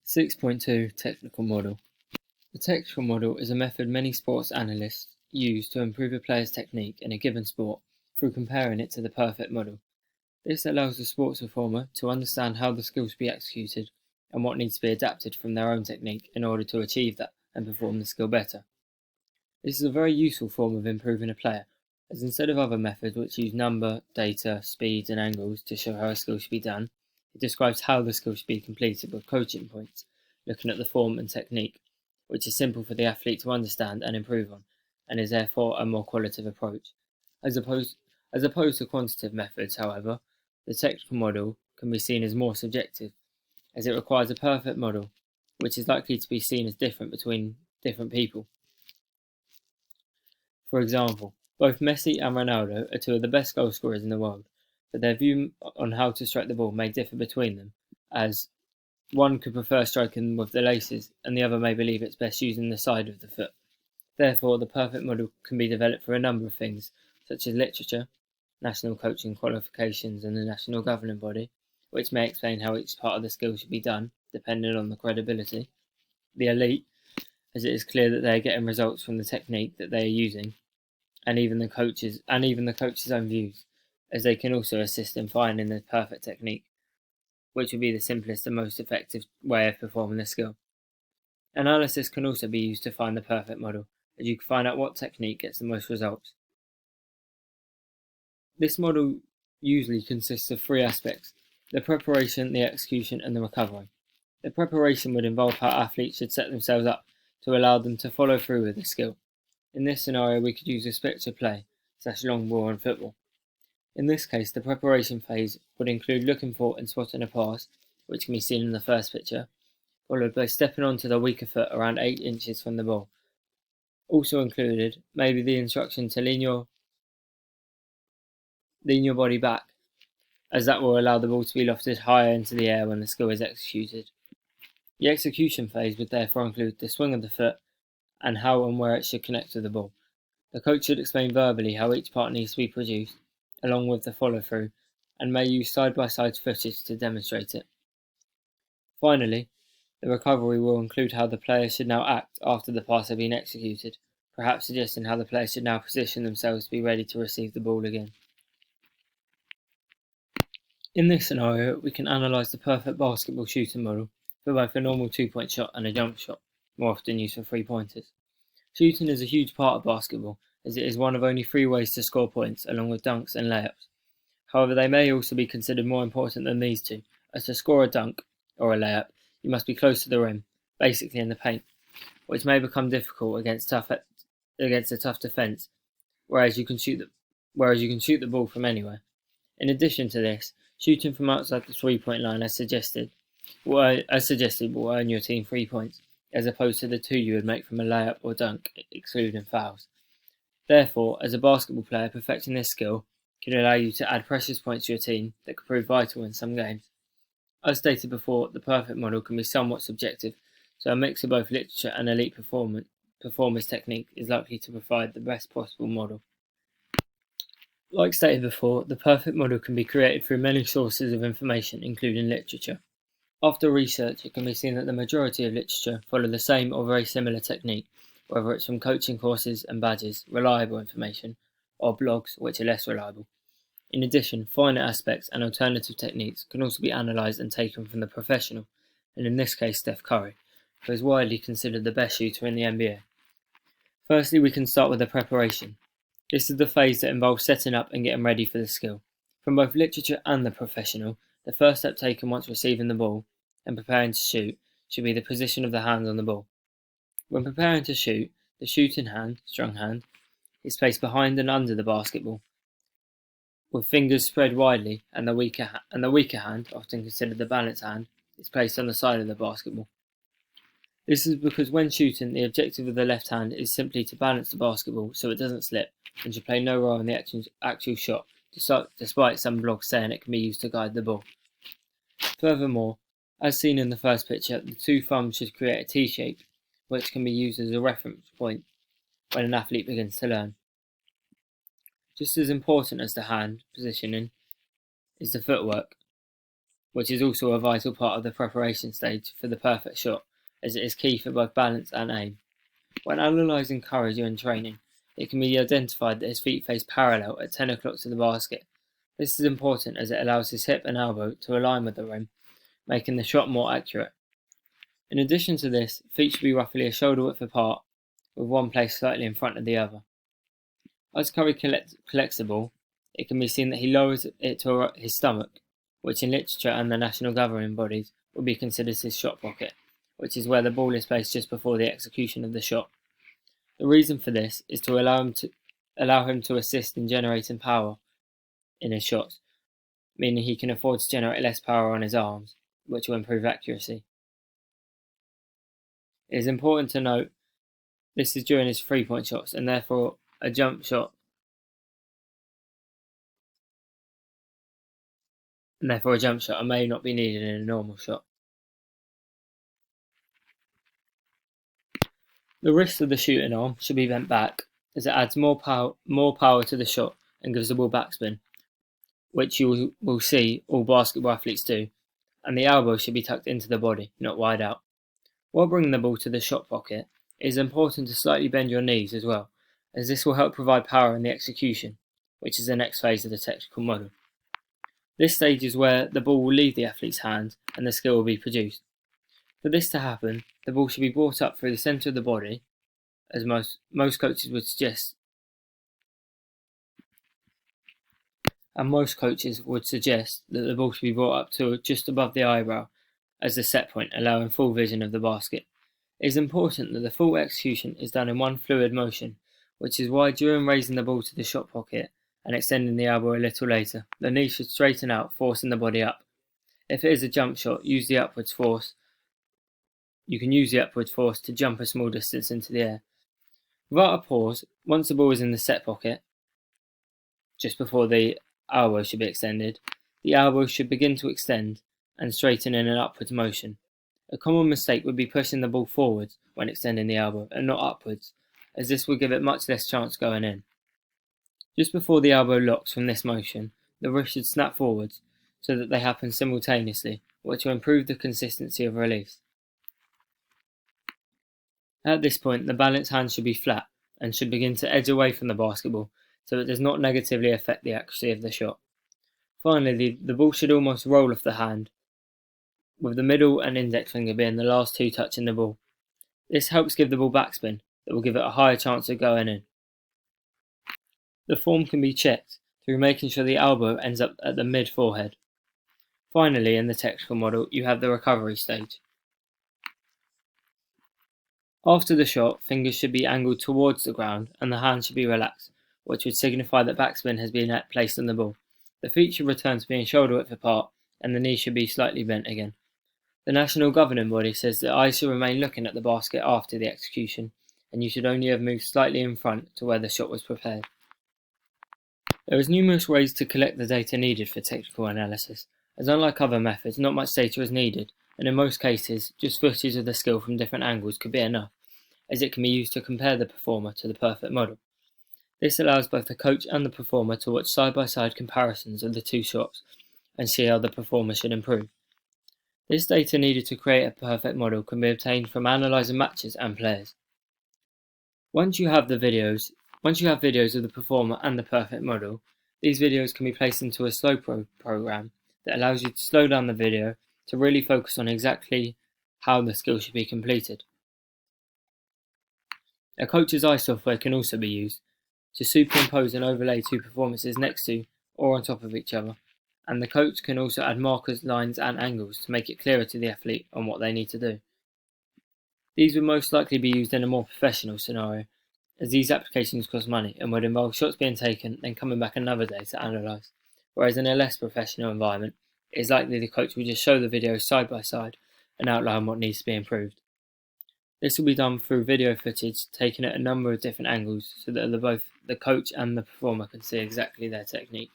6.2 Technical Model. The technical model is a method many sports analysts use to improve a player's technique in a given sport through comparing it to the perfect model. This allows the sports performer to understand how the skill should be executed and what needs to be adapted from their own technique in order to achieve that and perform the skill better. This is a very useful form of improving a player, as instead of other methods which use number, data, speeds and angles to show how a skill should be done, it describes how the skill should be completed with coaching points, looking at the form and technique, which is simple for the athlete to understand and improve on, and is therefore a more qualitative approach. As opposed to quantitative methods, however, the technical model can be seen as more subjective, as it requires a perfect model, which is likely to be seen as different between different people. For example, both Messi and Ronaldo are two of the best goal scorers in the world, but their view on how to strike the ball may differ between them, as one could prefer striking with the laces, and the other may believe it's best using the side of the foot. Therefore, the perfect model can be developed for a number of things, such as literature, national coaching qualifications and the national governing body, which may explain how each part of the skill should be done, depending on the credibility, the elite, as it is clear that they are getting results from the technique that they are using, and even the coach's own views, as they can also assist in finding the perfect technique, which would be the simplest and most effective way of performing the skill. Analysis can also be used to find the perfect model, as you can find out what technique gets the most results. This model usually consists of three aspects: the preparation, the execution, and the recovery. The preparation would involve how athletes should set themselves up to allow them to follow through with the skill. In this scenario, we could use a structured play, / long ball and football. In this case, the preparation phase would include looking for and spotting a pass, which can be seen in the first picture, followed by stepping onto the weaker foot around 8 inches from the ball. Also included may be the instruction to lean your body back, as that will allow the ball to be lofted higher into the air when the skill is executed. The execution phase would therefore include the swing of the foot and how and where it should connect to the ball. The coach should explain verbally how each part needs to be produced, along with the follow-through, and may use side-by-side footage to demonstrate it. Finally, the recovery will include how the player should now act after the pass has been executed, perhaps suggesting how the player should now position themselves to be ready to receive the ball again. In this scenario, we can analyse the perfect basketball shooting model for both a normal 2-point shot and a jump shot, more often used for 3-pointers. Shooting is a huge part of basketball, as it is one of only 3 ways to score points, along with dunks and layups. However, they may also be considered more important than these two, as to score a dunk, or a layup, you must be close to the rim, basically in the paint, which may become difficult against a tough defence, whereas you can shoot the ball from anywhere. In addition to this, shooting from outside the 3-point line as suggested will earn your team 3 points, as opposed to the 2 you would make from a layup or dunk, excluding fouls. Therefore, as a basketball player, perfecting this skill can allow you to add precious points to your team that could prove vital in some games. As stated before, the perfect model can be somewhat subjective, so a mix of both literature and elite performers' technique is likely to provide the best possible model. Like stated before, the perfect model can be created through many sources of information, including literature. After research, it can be seen that the majority of literature follow the same or very similar technique, whether it's from coaching courses and badges, reliable information, or blogs, which are less reliable. In addition, finer aspects and alternative techniques can also be analysed and taken from the professional, and in this case Steph Curry, who is widely considered the best shooter in the NBA. Firstly, we can start with the preparation. This is the phase that involves setting up and getting ready for the skill. From both literature and the professional, the first step taken once receiving the ball and preparing to shoot should be the position of the hands on the ball. When preparing to shoot, the shooting hand, strong hand, is placed behind and under the basketball, with fingers spread widely, and the weaker hand, often considered the balanced hand, is placed on the side of the basketball. This is because when shooting, the objective of the left hand is simply to balance the basketball so it doesn't slip, and should play no role in the actual shot, despite some blogs saying it can be used to guide the ball. Furthermore, as seen in the first picture, the 2 thumbs should create a T shape, which can be used as a reference point when an athlete begins to learn. Just as important as the hand positioning is the footwork. which is also a vital part of the preparation stage for the perfect shot, as it is key for both balance and aim. When analysing Curry during training, it can be identified that his feet face parallel at 10 o'clock to the basket. This is important as it allows his hip and elbow to align with the rim, making the shot more accurate. In addition to this, feet should be roughly a shoulder width apart, with one placed slightly in front of the other. As Curry collects the ball, it can be seen that he lowers it to his stomach, which in literature and the national governing bodies would be considered his shot pocket, which is where the ball is placed just before the execution of the shot. The reason for this is to allow him to assist in generating power in his shots, meaning he can afford to generate less power on his arms, which will improve accuracy. It is important to note this is during his 3-point shots, and therefore a jump shot may not be needed in a normal shot. The wrist of the shooting arm should be bent back, as it adds more power to the shot and gives the ball backspin, which you will see all basketball athletes do, and the elbow should be tucked into the body, not wide out. While bringing the ball to the shot pocket, it is important to slightly bend your knees as well, as this will help provide power in the execution, which is the next phase of the technical model. This stage is where the ball will leave the athlete's hand and the skill will be produced. For this to happen, the ball should be brought up through the centre of the body, as most coaches would suggest, that the ball should be brought up to just above the eyebrow as the set point, allowing full vision of the basket. It is important that the full execution is done in one fluid motion, which is why during raising the ball to the shot pocket and extending the elbow a little later, the knee should straighten out, forcing the body up. If it is a jump shot, you can use the upwards force to jump a small distance into the air. Without a pause, once the ball is in the set pocket, just before the elbow should be extended, the elbow should begin to extend and straighten in an upwards motion. A common mistake would be pushing the ball forwards when extending the elbow and not upwards, as this will give it much less chance going in. Just before the elbow locks from this motion, the wrist should snap forwards so that they happen simultaneously, which will improve the consistency of release. At this point, the balanced hand should be flat and should begin to edge away from the basketball so it does not negatively affect the accuracy of the shot. Finally, the ball should almost roll off the hand, with the middle and index finger being the last two touching the ball. This helps give the ball backspin that will give it a higher chance of going in. The form can be checked through making sure the elbow ends up at the mid-forehead. Finally, in the technical model, you have the recovery stage. After the shot, fingers should be angled towards the ground and the hand should be relaxed, which would signify that backspin has been placed on the ball. The feet should return to being shoulder width apart and the knee should be slightly bent again. The national governing body says that eyes should remain looking at the basket after the execution, and you should only have moved slightly in front to where the shot was prepared. There is numerous ways to collect the data needed for technical analysis, as unlike other methods, not much data is needed, and in most cases, just footage of the skill from different angles could be enough, as it can be used to compare the performer to the perfect model. This allows both the coach and the performer to watch side-by-side comparisons of the two shots and see how the performer should improve. This data needed to create a perfect model can be obtained from analysing matches and players. Once you have videos of the performer and the perfect model, these videos can be placed into a slow program that allows you to slow down the video to really focus on exactly how the skill should be completed. A coach's eye software can also be used to superimpose and overlay two performances next to or on top of each other, and the coach can also add markers, lines and angles to make it clearer to the athlete on what they need to do. These would most likely be used in a more professional scenario, as these applications cost money and would involve shots being taken then coming back another day to analyse, whereas in a less professional environment, it is likely the coach will just show the videos side by side and outline what needs to be improved. This will be done through video footage taken at a number of different angles so that both the coach and the performer can see exactly their technique.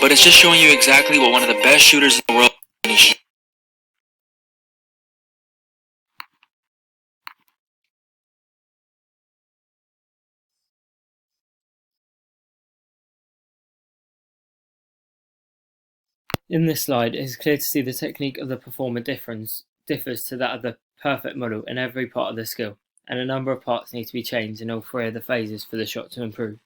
But it's just showing you exactly what one of the best shooters in the world In this slide, it is clear to see the technique of the performer differs to that of the perfect model in every part of the skill, and a number of parts need to be changed in all three of the phases for the shot to improve.